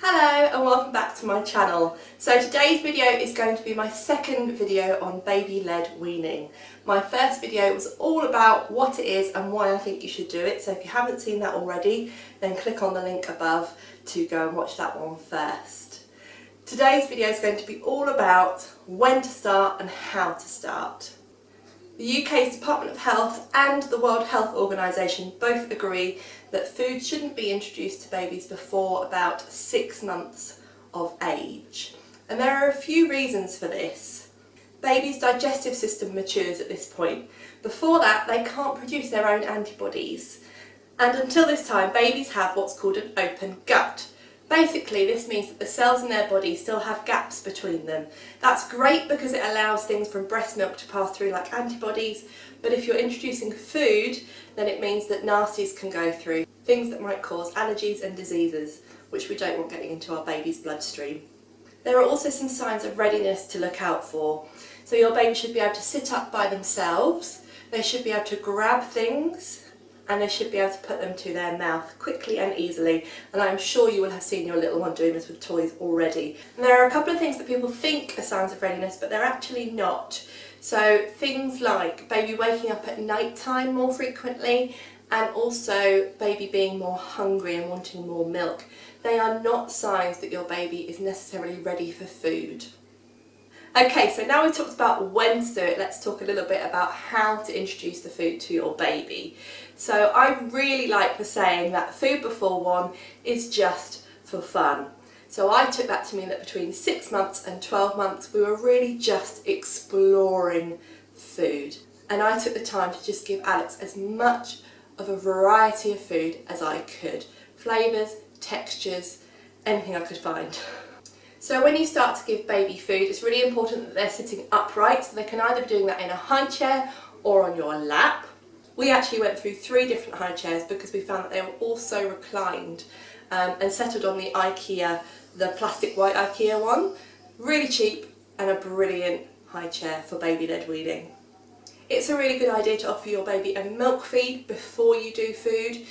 Hello and welcome back to my channel. So today's video is going to be my second video on baby-led weaning. My first video was all about what it is and why I think you should do it, so if you haven't seen that already then click on the link above to go and watch that one first. Today's video is going to be all about when to start and how to start. The UK's Department of Health and the World Health Organisation both agree that food shouldn't be introduced to babies before about 6 months of age. And there are a few reasons for this. Babies' digestive system matures at this point. Before that, they can't produce their own antibodies. And until this time, babies have what's called an open gut. Basically, this means that the cells in their body still have gaps between them. That's great because it allows things from breast milk to pass through like antibodies, but if you're introducing food, then it means that nasties can go through, things that might cause allergies and diseases, which we don't want getting into our baby's bloodstream. There are also some signs of readiness to look out for. So your baby should be able to sit up by themselves, they should be able to grab things, and they should be able to put them to their mouth quickly and easily, and I'm sure you will have seen your little one doing this with toys already. And there are a couple of things that people think are signs of readiness, but they're actually not. So things like baby waking up at night time more frequently, and also baby being more hungry and wanting more milk. They are not signs that your baby is necessarily ready for food. Okay, so now we've talked about when to do it, let's talk a little bit about how to introduce the food to your baby. So I really like the saying that food before one is just for fun. So I took that to mean that between 6 months and 12 months we were really just exploring food. And I took the time to just give Alex as much of a variety of food as I could. Flavours, textures, anything I could find. So when you start to give baby food, it's really important that they're sitting upright, so they can either be doing that in a high chair or on your lap. We actually went through 3 different high chairs because we found that they were also reclined and settled on the IKEA, the plastic white IKEA one. Really cheap and a brilliant high chair for baby-led weaning. It's a really good idea to offer your baby a milk feed before you do food.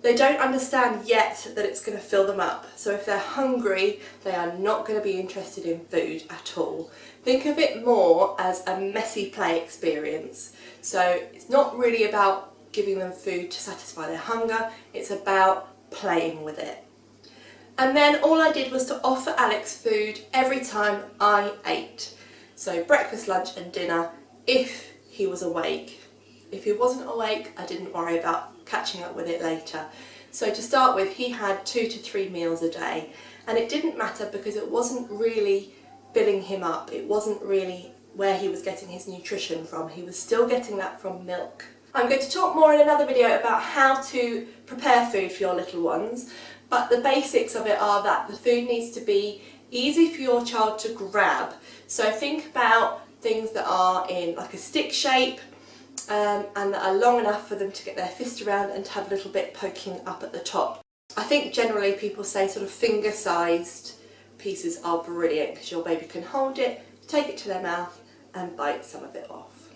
They don't understand yet that it's going to fill them up, so if they're hungry they are not going to be interested in food at all. Think of it more as a messy play experience. So it's not really about giving them food to satisfy their hunger, it's about playing with it. And then all I did was to offer Alex food every time I ate. So breakfast, lunch and dinner if he was awake. If he wasn't awake, I didn't worry about catching up with it later. So to start with, he had 2 to 3 meals a day, and it didn't matter because it wasn't really filling him up. It wasn't really where he was getting his nutrition from. He was still getting that from milk. I'm going to talk more in another video about how to prepare food for your little ones, but the basics of it are that the food needs to be easy for your child to grab. So think about things that are in like a stick shape, and that are long enough for them to get their fist around and to have a little bit poking up at the top. I think generally people say sort of finger-sized pieces are brilliant because your baby can hold it, take it to their mouth and bite some of it off.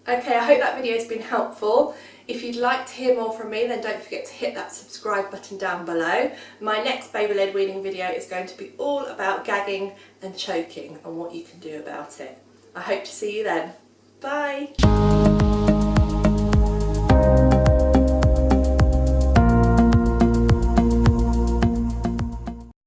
Okay, I hope that video has been helpful. If you'd like to hear more from me then don't forget to hit that subscribe button down below. My next baby-led weaning video is going to be all about gagging and choking and what you can do about it. I hope to see you then. Bye!